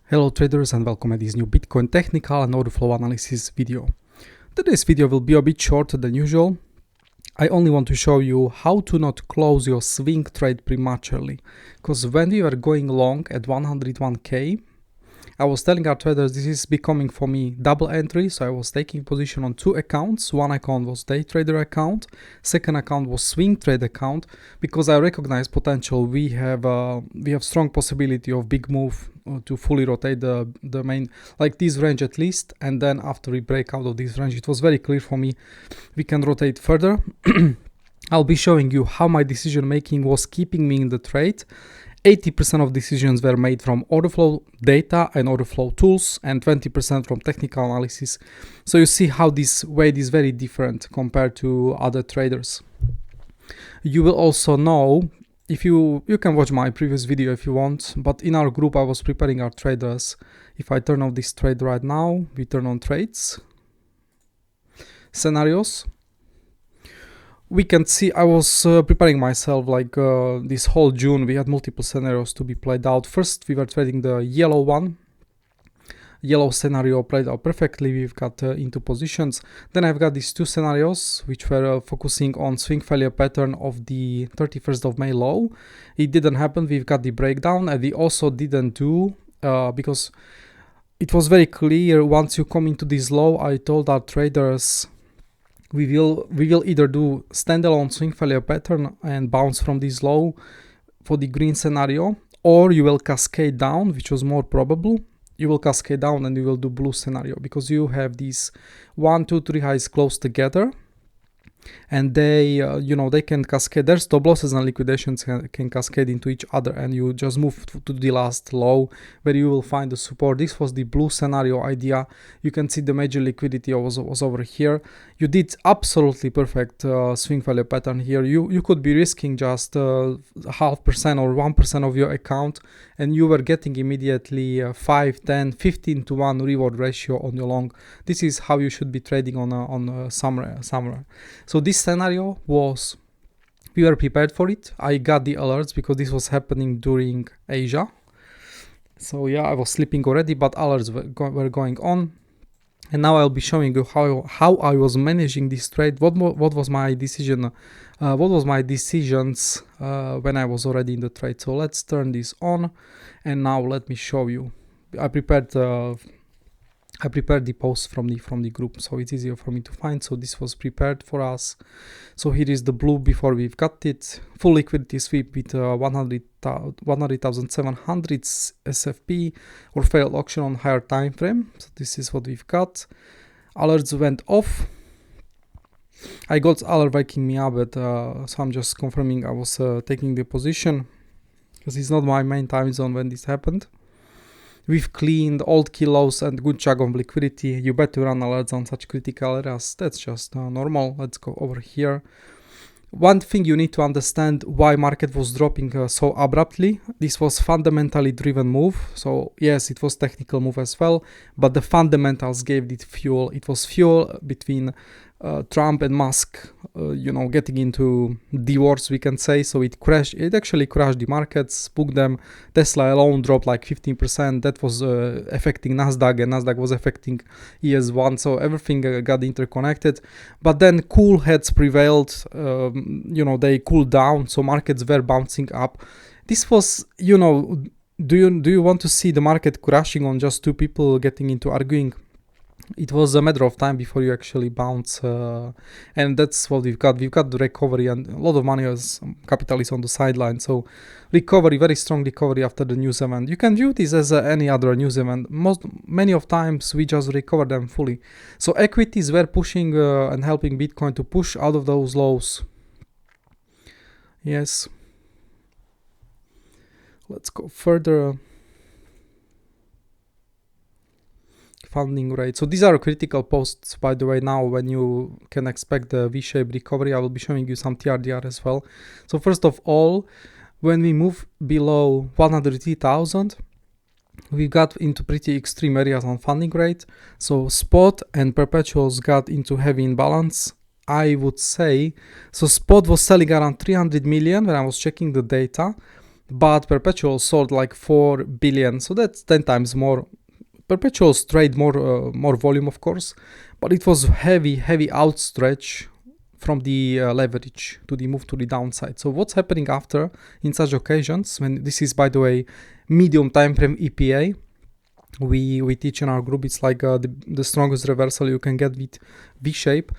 Hello traders and welcome to this new Bitcoin technical and order flow analysis video. Today's video will be a bit shorter than usual. I only want to show you how to not close your swing trade prematurely. Because when we were going long at 101k, I was telling our traders this is becoming for me double entry, so I was taking position on two accounts. One account was day trader account, second account was swing trade account, because I recognize potential. We have strong possibility of big move to fully rotate the main, like this range at least, and then after we break out of this range, it was very clear for me we can rotate further. I'll be showing you how my decision making was keeping me in the trade. 80% of decisions were made from Orderflow data and Orderflow tools, and 20% from technical analysis. So you see how this weight is very different compared to other traders. You will also know, if you can watch my previous video if you want, but in our group I was preparing our traders. If I turn off this trade right now, we turn on trades, scenarios. We can see I was preparing myself like this whole June. We had multiple scenarios to be played out. First we were trading the yellow one. Yellow scenario played out perfectly. We've got into positions. Then I've got these two scenarios which were focusing on swing failure pattern of the 31st of May low. It didn't happen. We've got the breakdown, and we also didn't do because it was very clear once you come into this low. I told our traders we will either do standalone swing failure pattern and bounce from this low for the green scenario, or you will cascade down, which was more probable. You will cascade down and you will do blue scenario, because you have these 1, 2, 3 highs close together, and they they can cascade. Their stop losses and liquidations can cascade into each other, and you just move to the last low where you will find the support. This was the blue scenario idea. You can see the major liquidity was over here. You did absolutely perfect swing failure pattern here. You could be risking just 0.5% or 1% of your account, and you were getting immediately 5, 10, 15 to 1 reward ratio on your long. This is how you should be trading on summer. So this scenario was, we were prepared for it. I got the alerts because this was happening during Asia. So yeah, I was sleeping already, but alerts were going on. And now I'll be showing you how I was managing this trade. What was my decision? What was my decisions when I was already in the trade? So let's turn this on, and now let me show you. I prepared the post from the group, so it's easier for me to find. So this was prepared for us. So here is the blue before we've got it. Full liquidity sweep with 100,700 SFP or failed auction on higher time frame. So this is what we've got. Alerts went off. I got alert waking me up, but so I'm just confirming I was taking the position, because it's not my main time zone when this happened. We've cleaned old kilos and good chunk of liquidity. You better run alerts on such critical areas. That's just normal. Let's go over here. One thing you need to understand why market was dropping so abruptly. This was fundamentally driven move. So yes, it was technical move as well, but the fundamentals gave it fuel. It was fuel between Trump and Musk, getting into divorce, we can say. So it crashed. It actually crashed the markets, spooked them. Tesla alone dropped like 15%. That was affecting Nasdaq, and Nasdaq was affecting ES1. So everything got interconnected. But then cool heads prevailed. They cooled down. So markets were bouncing up. This was, do you want to see the market crashing on just two people getting into arguing? It was a matter of time before you actually bounce, and that's what we've got. We've got the recovery, and a lot of money as capital is on the sideline. So recovery, very strong recovery after the news event. You can view this as any other news event. Many of times we just recover them fully. So equities were pushing and helping Bitcoin to push out of those lows. Yes. Let's go further. Funding rate. So these are critical posts, by the way. Now when you can expect the V-shaped recovery, I will be showing you some TRDR as well. So first of all, when we move below 103,000, we got into pretty extreme areas on funding rate. So spot and perpetuals got into heavy imbalance, I would say. So spot was selling around 300 million when I was checking the data. but perpetual sold like 4 billion, so that's 10 times more. Perpetuals trade more volume, of course, but it was heavy outstretch from the leverage to the move to the downside. So what's happening after in such occasions, when this is, by the way, medium time frame EPA, we teach in our group, it's like the strongest reversal you can get with V-shape.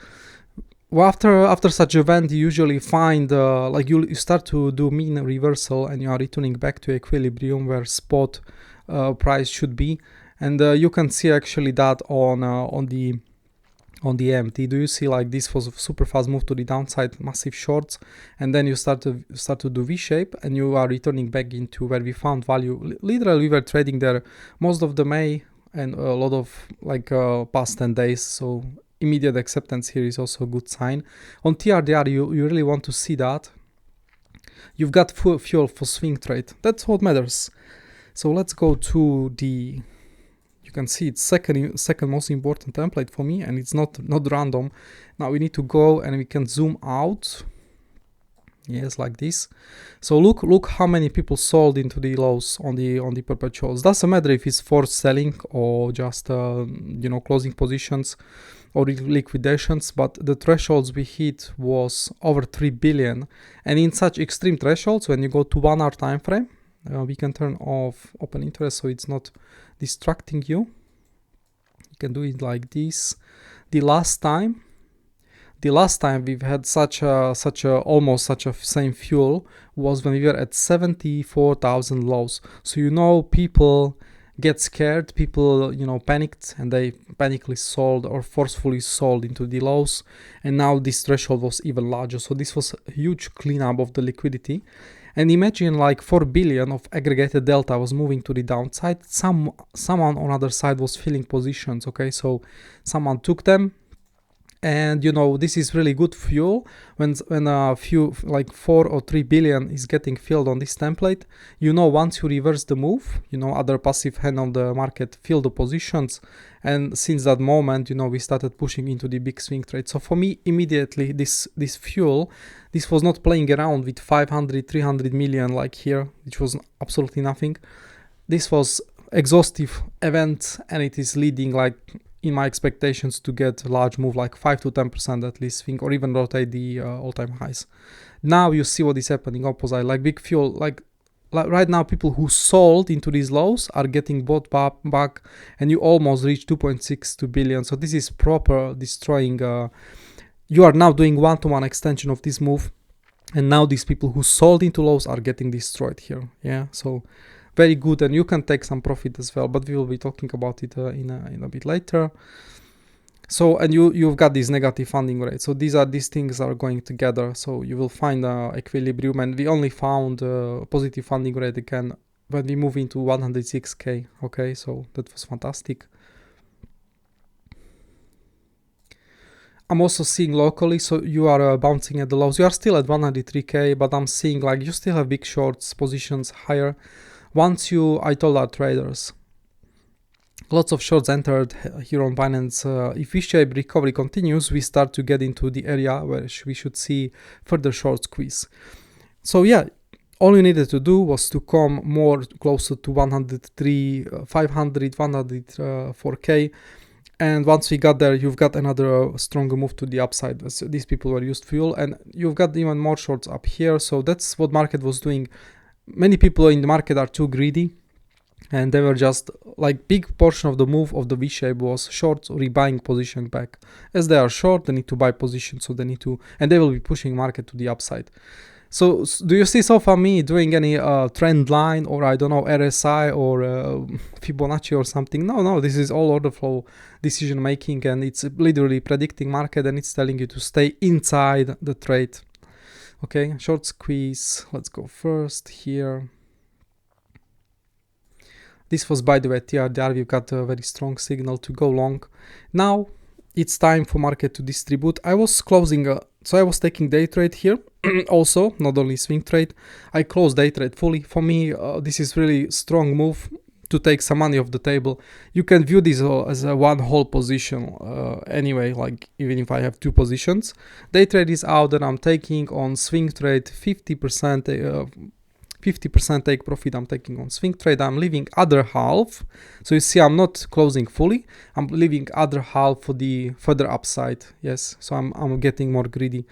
Well, after such event, you usually find like you start to do mean reversal and you are returning back to equilibrium where spot price should be, and you can see actually that on the MT. Do you see, like, this was a super fast move to the downside, massive shorts, and then you start to do V-shape and you are returning back into where we found value. Literally, we were trading there most of the May and a lot of like past 10 days. So immediate acceptance here is also a good sign. On TRDR, you really want to see that you've got fuel for swing trade. That's what matters. So let's go to the, you can see it's second most important template for me, and it's not random. Now we need to go and we can zoom out. Yes, like this. So look how many people sold into the lows on the perpetuals. Doesn't matter if it's forced selling or just closing positions or liquidations, but the thresholds we hit was over 3 billion. And in such extreme thresholds, when you go to 1 hour time frame, we can turn off open interest so it's not distracting you. You can do it like this. The last time we've had such a almost such a same fuel was when we were at 74,000 lows. So people get scared, people panicked, and they panically sold or forcefully sold into the lows, and now this threshold was even larger. So this was a huge cleanup of the liquidity. And imagine like 4 billion of aggregated delta was moving to the downside. Someone on other side was filling positions. Okay, so someone took them. And this is really good fuel when a few like 4 or 3 billion is getting filled on this template. Once you reverse the move, other passive hand on the market fill the positions, and since that moment, we started pushing into the big swing trade. So for me, immediately this fuel, this was not playing around with 500, 300 million like here, which was absolutely nothing. This was exhaustive event, and it is leading, like, in my expectations, to get a large move like 5 to 10% at least swing, or even rotate the all-time highs. Now you see what is happening opposite, like big fuel, like right now people who sold into these lows are getting bought back, and you almost reach 2.62 billion. So this is proper destroying. You are now doing one-to-one extension of this move, and now these people who sold into lows are getting destroyed here. Yeah, so very good, and you can take some profit as well, but we will be talking about it in a bit later. So, and you've got this negative funding rate. So these things are going together. So you will find equilibrium, and we only found positive funding rate again when we move into 106k. Okay, so that was fantastic. I'm also seeing locally, so you are bouncing at the lows. You are still at 103k, but I'm seeing like you still have big shorts positions higher. I told our traders, lots of shorts entered here on Binance. If V-shape recovery continues, we start to get into the area where we should see further short squeeze. So yeah, all you needed to do was to come more closer to 103, 500, 104k. And once we got there, you've got another stronger move to the upside. So these people were used fuel, and you've got even more shorts up here. So that's what market was doing. Many people in the market are too greedy, and they were just like big portion of the move of the V-shape was short or rebuying position back. As they are short, they need to buy position, so they need to, and they will be pushing market to the upside. So do you see so far me doing any trend line, or I don't know, RSI or Fibonacci or something? No, this is all order flow decision making, and it's literally predicting market, and it's telling you to stay inside the trade. Okay, short squeeze. Let's go first here. This was, by the way, TRDR. We've got a very strong signal to go long. Now it's time for market to distribute. I was closing, so I was taking day trade here. Also, not only swing trade. I closed day trade fully. For me, this is really strong move to take some money off the table. You can view this as a one whole position anyway, like even if I have two positions. Day trade is out, and I'm taking on swing trade 50% 50% take profit I'm taking on swing trade. I'm leaving other half. So you see I'm not closing fully. I'm leaving other half for the further upside. Yes, so I'm getting more greedy.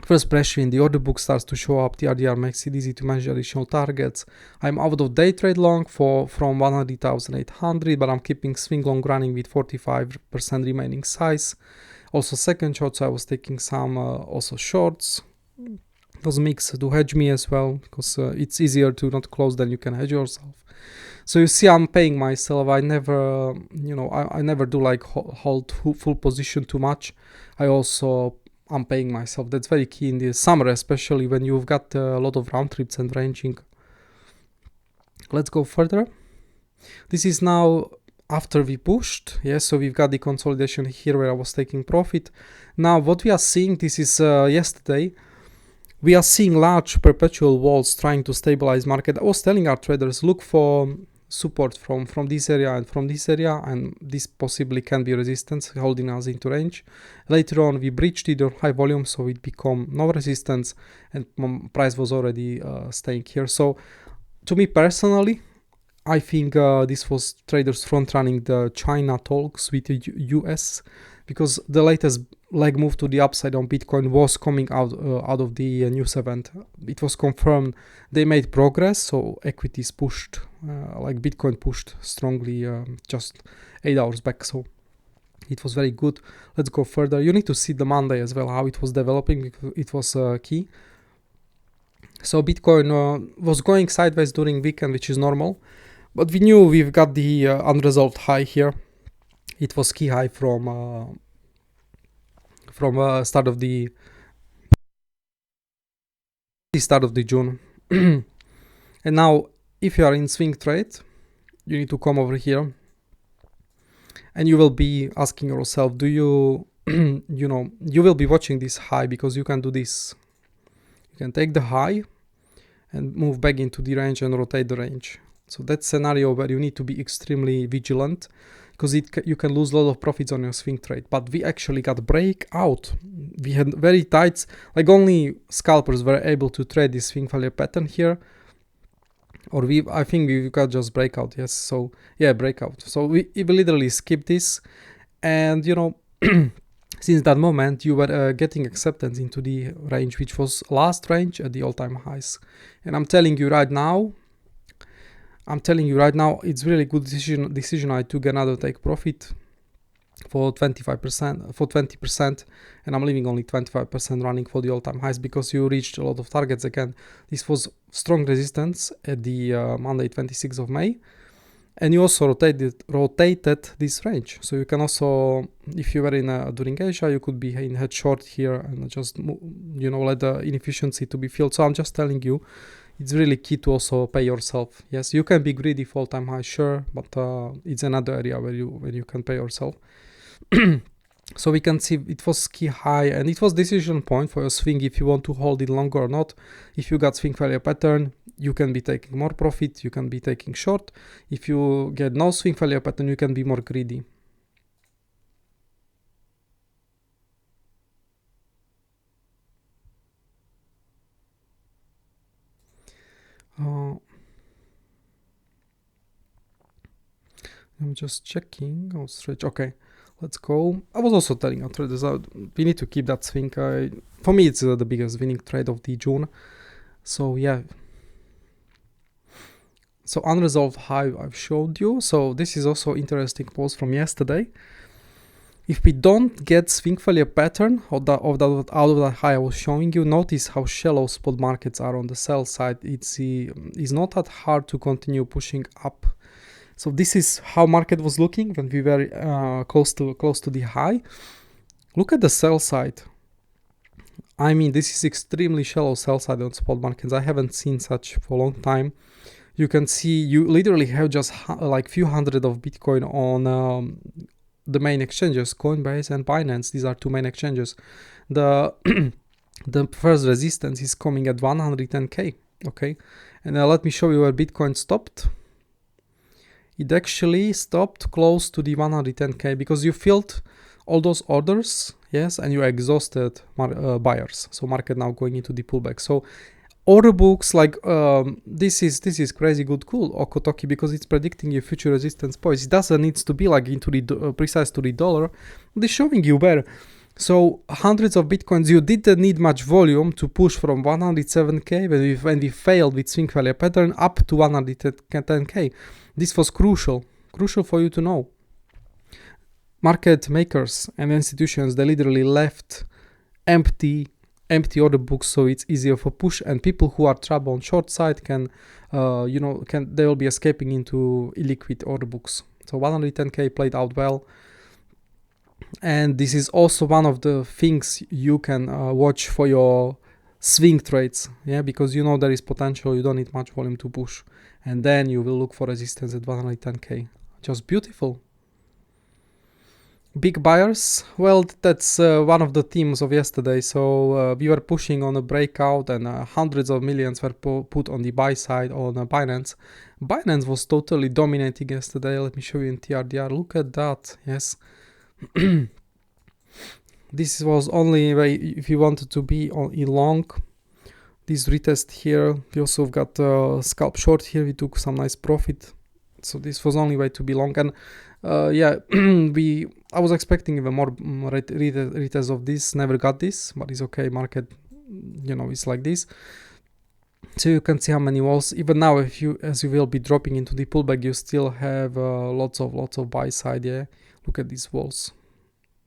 First pressure in the order book starts to show up. TRDR makes it easy to manage additional targets. I'm out of day trade long from 100,800, but I'm keeping swing long running with 45% remaining size. Also second short, so I was taking some also shorts. It was mixed to hedge me as well, because it's easier to not close than you can hedge yourself. So you see I'm paying myself. I never, I never do like hold full position too much. I'm paying myself. That's very key in the summer, especially when you've got a lot of round trips and ranging. Let's go further. This is now after we pushed. Yes, so we've got the consolidation here where I was taking profit. Now what we are seeing, this is yesterday, we are seeing large perpetual walls trying to stabilize market. I was telling our traders, look for support from this area and from this area, and this possibly can be resistance holding us into range. Later on we breached it on high volume, so it become no resistance and price was already staying here. So to me personally, I think this was traders front running the China talks with the US, because the latest leg move to the upside on Bitcoin was coming out of the news event. It was confirmed they made progress, so equities pushed, like Bitcoin pushed strongly just 8 hours back, so it was very good. Let's go further. You need to see the Monday as well, how it was developing, because it was key. So Bitcoin was going sideways during weekend, which is normal, but we knew we've got the unresolved high here. It was key high from start of the June. And now if you are in swing trade, you need to come over here and you will be asking yourself, do you you will be watching this high, because you can do this. You can take the high and move back into the range and rotate the range. So that's scenario where you need to be extremely vigilant, because you can lose a lot of profits on your swing trade. But we actually got breakout. We had very tight, like only scalpers were able to trade this swing failure pattern here. Or I think we got just breakout. Yes, so yeah, breakout. So we literally skipped this, and since that moment you were getting acceptance into the range, which was last range at the all-time highs. And I'm telling you right now, it's really good decision I took another take profit for 20%, and I'm leaving only 25% running for the all-time highs, because you reached a lot of targets again. This was strong resistance at the Monday 26th of May, and you also rotated this range. So you can also, if you were in during Asia, you could be in head short here and just let the inefficiency to be filled. So I'm just telling you, it's really key to also pay yourself. Yes, you can be greedy for all-time high, sure, but it's another area where you can pay yourself. So we can see it was key high, and it was decision point for your swing if you want to hold it longer or not. If you got swing failure pattern, you can be taking more profit, you can be taking short. If you get no swing failure pattern, you can be more greedy. I'm just checking. Oh, stretch. Okay, let's go. I was also telling our traders we need to keep that swing. For me, it's the biggest winning trade of the June. So yeah. So unresolved high I've showed you. So this is also interesting post from yesterday. If we don't get swing failure pattern out of that high I was showing you, notice how shallow spot markets are on the sell side. It's not that hard to continue pushing up. So this is how market was looking when we were close to the high. Look at the sell side. I mean, this is extremely shallow sell side on spot markets. I haven't seen such for a long time. You can see you literally have just like few hundred of Bitcoin on the main exchanges, Coinbase and Binance. These are two main exchanges. The first resistance is coming at 110k. Okay, and let me show you where Bitcoin stopped. It actually stopped close to the 110k because you filled all those orders, yes, and you exhausted buyers. So market now going into the pullback. So Order books, like this is crazy good cool Okotoki, because it's predicting your future resistance points. It doesn't need to be like into the precise to the dollar. They're showing you where. So hundreds of bitcoins, you didn't need much volume to push from 107k when we failed with swing failure pattern up to 110k. This was crucial for you to know. Market makers and institutions, they literally left empty order books, so it's easier for push, and people who are trouble on short side they will be escaping into illiquid order books. So 110k played out well, and this is also one of the things you can watch for your swing trades, yeah, because you know there is potential, you don't need much volume to push, and then you will look for resistance at 110k. Just beautiful. Big buyers, well, that's one of the themes of yesterday. So we were pushing on a breakout, and hundreds of millions were put on the buy side on Binance. Binance was totally dominating yesterday. Let me show you in TRDR. Look at that. Yes. This was only way if you wanted to be in long. This retest here. We also got scalp short here. We took some nice profit. So this was only way to be long, and I was expecting even more retest of this. Never got this, but it's okay. Market, it's like this. So you can see how many walls. Even now, as you will be dropping into the pullback, you still have lots of buy side. Yeah, look at these walls.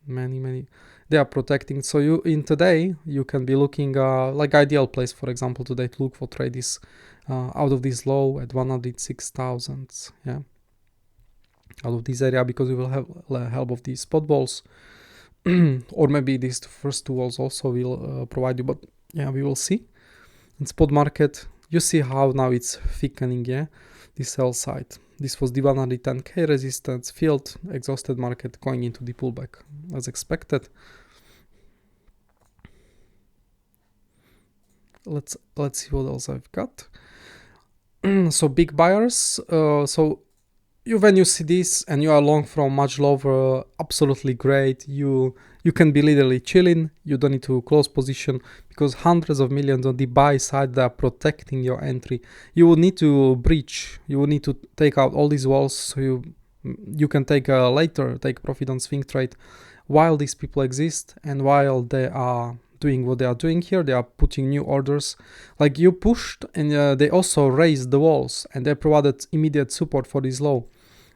Many. They are protecting. So today you can be looking like ideal place, for example, today to look for trade is out of this low at 106,000. Yeah. Out of this area, because we will have help of these spot balls or maybe these first two walls also will provide you, but yeah, we will see. In spot market, you see how now it's thickening, yeah, the sell side. This was the 110k resistance field, exhausted market going into the pullback as expected. Let's see what else I've got. So big buyers, when you see this and you are long from much lower, absolutely great. You can be literally chilling. You don't need to close position, because hundreds of millions on the buy side that are protecting your entry. You will need to breach. You will need to take out all these walls, so you can take profit on swing trade while these people exist, and while they are doing what they are doing here. They are putting new orders, like you pushed, and they also raised the walls, and they provided immediate support for this low.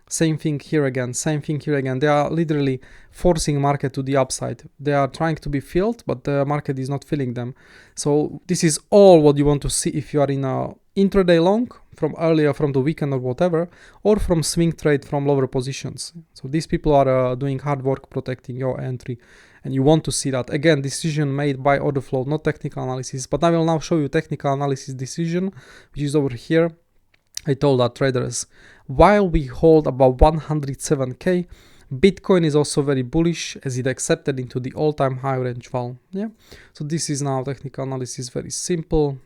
Same thing here again. They are literally forcing market to the upside. They are trying to be filled, but the market is not filling them. So this is all what you want to see if you are in a intraday long from earlier, from the weekend or whatever, or from swing trade from lower positions. So these people are doing hard work protecting your entry, and you want to see that. Again, decision made by Orderflow, not technical analysis, but I will now show you technical analysis decision, which is over here. I told our traders, while we hold about 107k, Bitcoin is also very bullish, as it accepted into the all-time high range val. Yeah, so this is now technical analysis, very simple.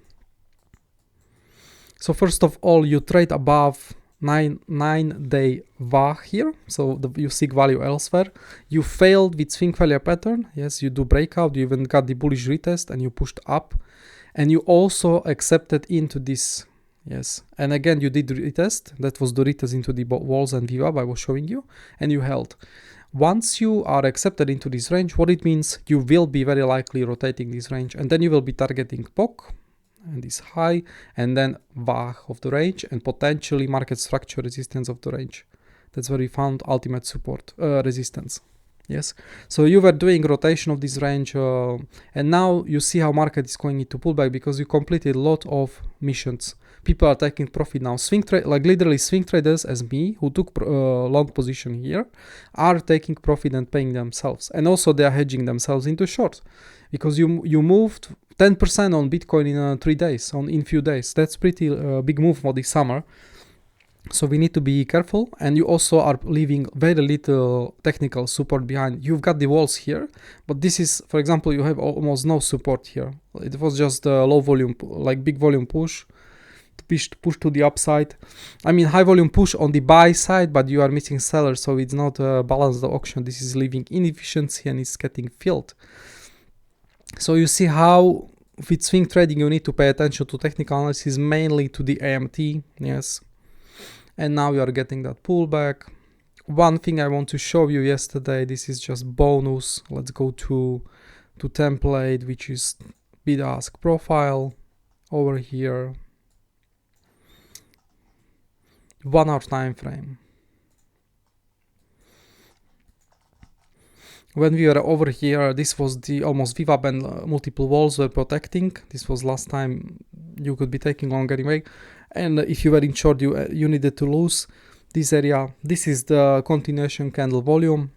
So first of all, you trade above 9-day VA here, so you seek value elsewhere. You failed with swing failure pattern. Yes, you do breakout, you even got the bullish retest and you pushed up, and you also accepted into this. Yes, and again you did retest. That was the retest into the walls and VWAP I was showing you, and you held. Once you are accepted into this range, what it means, you will be very likely rotating this range, and then you will be targeting POC and this high, and then VAH of the range, and potentially market structure resistance of the range. That's where we found ultimate support resistance. Yes, so you were doing rotation of this range, and now you see how market is going into pullback, because you completed a lot of missions. People are taking profit now. Swing trade, like literally swing traders as me, who took long position here, are taking profit and paying themselves, and also they are hedging themselves into short, because you moved 10% on Bitcoin in 3 days, in few days. That's pretty big move for this summer. So we need to be careful, and you also are leaving very little technical support behind. You've got the walls here, but this is, for example, you have almost no support here. It was just a low volume, like big volume push to the upside. I mean, high volume push on the buy side, but you are missing sellers, so it's not a balanced auction. This is leaving inefficiency and it's getting filled. So you see how with swing trading, you need to pay attention to technical analysis, mainly to the AMT, yes. And now you are getting that pullback. One thing I want to show you yesterday, this is just bonus. Let's go to template, which is bid ask profile over here. 1 hour time frame. When we were over here, this was the almost VWAP and multiple walls were protecting. This was last time you could be taking long anyway. And if you were in short, you needed to lose this area. This is the continuation candle volume.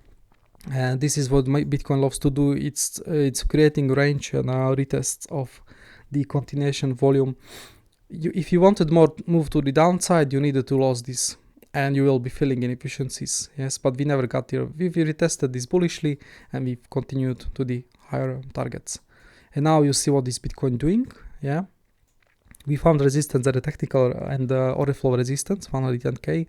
And this is what Bitcoin loves to do. It's creating range and retests of the continuation volume. If you wanted more move to the downside, you needed to lose this. And you will be filling inefficiencies, yes, but we never got here. We retested this bullishly and we continued to the higher targets. And now you see what is Bitcoin doing, yeah. We found resistance at the technical and the Orderflow resistance, 110k,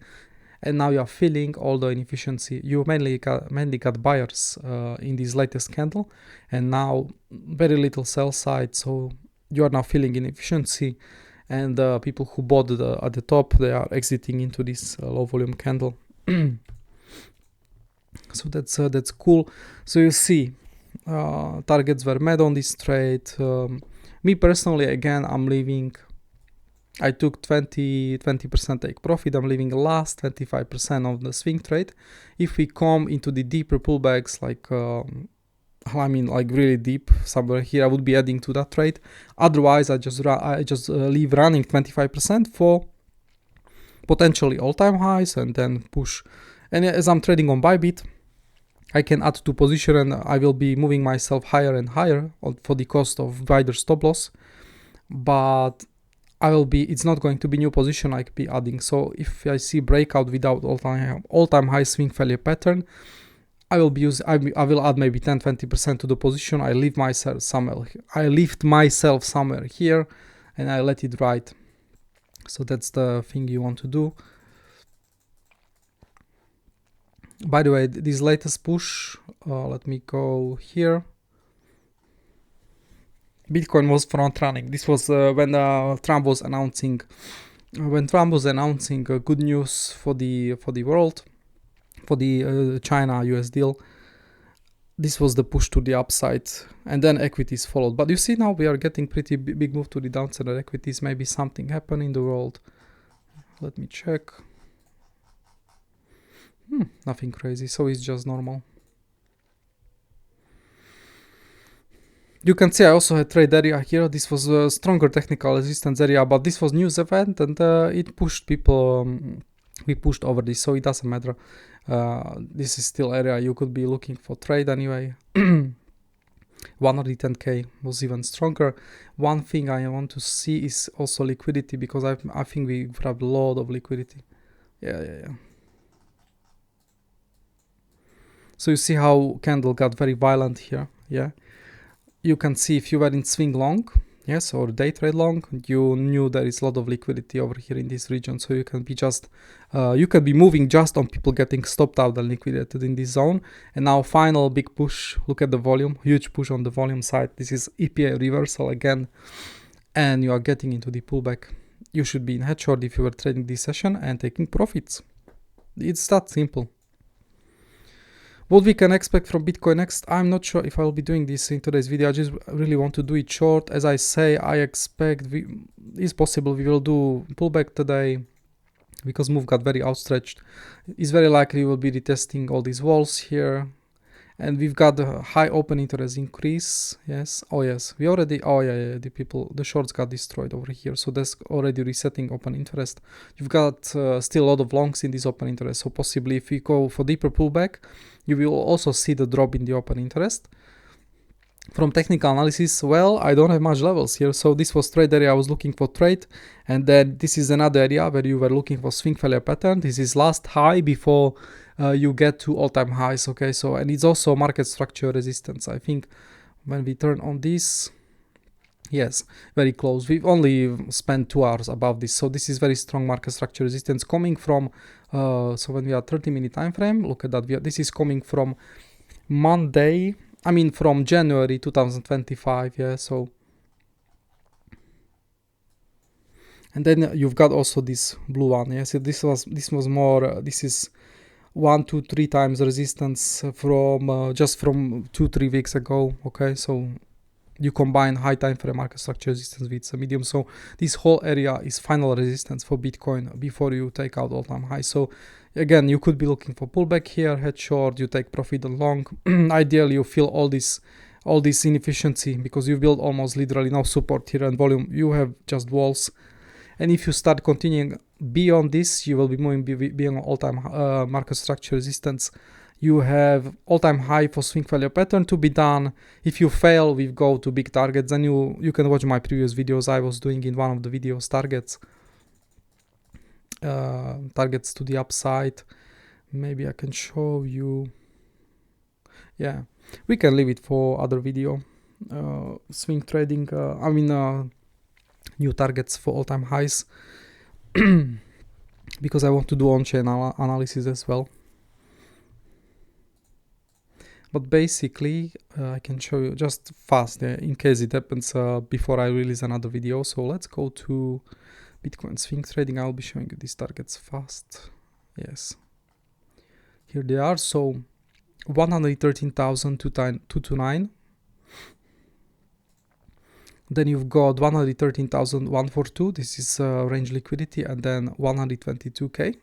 and now you are filling all the inefficiency. You mainly got buyers in this latest candle, and now very little sell side, so you are now filling inefficiency. And people who bought at the top, they are exiting into this low volume candle. So that's cool. So you see, targets were met on this trade. Me personally, again, I'm leaving. I took 20% take profit. I'm leaving the last 25% of the swing trade. If we come into the deeper pullbacks, like like really deep somewhere here, I would be adding to that trade. Otherwise, I just leave running 25% for potentially all-time highs and then push. And as I'm trading on Bybit, I can add to position and I will be moving myself higher and higher for the cost of wider stop loss. But it's not going to be new position I could be adding. So if I see breakout without all-time high swing failure pattern, I will add maybe 10-20% to the position. I lift myself somewhere here and I let it ride. So that's the thing you want to do. By the way, this latest push, let me go here. Bitcoin was front running. This was when Trump was announcing good news for the world. For the China-US deal, this was the push to the upside, and then equities followed. But you see now we are getting pretty big move to the downside of equities. Maybe something happened in the world. Let me check. Nothing crazy, so it's just normal. You can see I also had trade area here. This was a stronger technical resistance area, but this was news event and it pushed people. We pushed over this, so it doesn't matter. This is still area you could be looking for trade anyway. 110k was even stronger. One thing I want to see is also liquidity, because I think we have a lot of liquidity. Yeah. So you see how candle got very violent here. Yeah, you can see if you were in swing long, yes, or day trade long, you knew there is a lot of liquidity over here in this region. So you can be moving just on people getting stopped out and liquidated in this zone. And now final big push. Look at the volume, huge push on the volume side. This is EPA reversal again, and you are getting into the pullback. You should be in head short if you were trading this session and taking profits. It's that simple. What we can expect from Bitcoin next, I'm not sure if I'll be doing this in today's video. I just really want to do it short. As I say, I expect it's possible we will do pullback today because move got very outstretched. It's very likely we'll be retesting all these walls here. And we've got the high open interest increase. Yes. Oh yes. The shorts got destroyed over here. So that's already resetting open interest. You've got still a lot of longs in this open interest. So possibly if we go for deeper pullback, you will also see the drop in the open interest. From technical analysis, well, I don't have much levels here. So this was trade area I was looking for trade. And then this is another area where you were looking for swing failure pattern. This is last high before you get to all-time highs. Okay, so, and it's also market structure resistance. I think when we turn on this, yes, very close. We've only spent 2 hours above this. So this is very strong market structure resistance coming from, so when we are 30-minute time frame, look at that. This is coming from from January 2025. Yeah, so And then you've got also this blue one. Yes, this was more. This is 1 to 3 times resistance from just from 2-3 weeks ago. Okay, so you combine high time frame market structure resistance with some medium. So this whole area is final resistance for Bitcoin before you take out all-time high. So again, you could be looking for pullback here, head short, you take profit on long. Ideally, you feel all this inefficiency because you build almost literally no support here and volume. You have just walls. And if you start continuing beyond this, you will be moving beyond all-time market structure resistance. You have all-time high for swing failure pattern to be done. If you fail, we go to big targets. Then you can watch my previous videos. I was doing in one of the videos targets to the upside. Maybe I can show you. Yeah, we can leave it for other video. Swing trading. New targets for all-time highs because I want to do on-chain analysis as well. But basically, I can show you just fast in case it happens before I release another video. So let's go to Bitcoin swing trading. I'll be showing you these targets fast. Yes, here they are. So 113,229. Then you've got 113,142. This is range liquidity, and then 122k.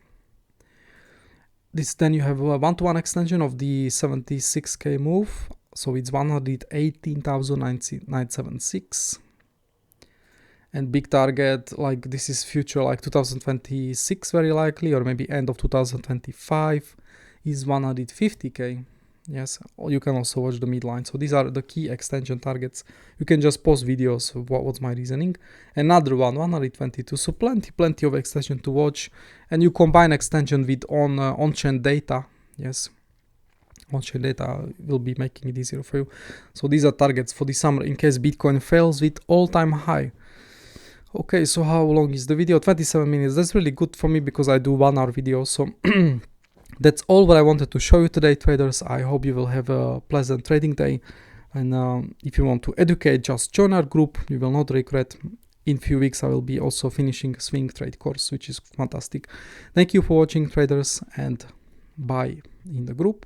Then you have a 1-to-1 extension of the 76k move. So it's 118,976. And big target, like this is future, like 2026 very likely, or maybe end of 2025, is 150k. Yes, you can also watch the midline. So these are the key extension targets. You can just post videos of what's my reasoning. Another one, 122. So plenty of extension to watch. And you combine extension with on-chain data. Yes, on-chain data will be making it easier for you. So these are targets for the summer in case Bitcoin fails with all-time high. Okay, so how long is the video? 27 minutes. That's really good for me because I do 1 hour videos. So that's all what I wanted to show you today, traders. I hope you will have a pleasant trading day. And if you want to educate, just join our group. You will not regret. In few weeks, I will be also finishing a swing trade course, which is fantastic. Thank you for watching, traders, and bye in the group.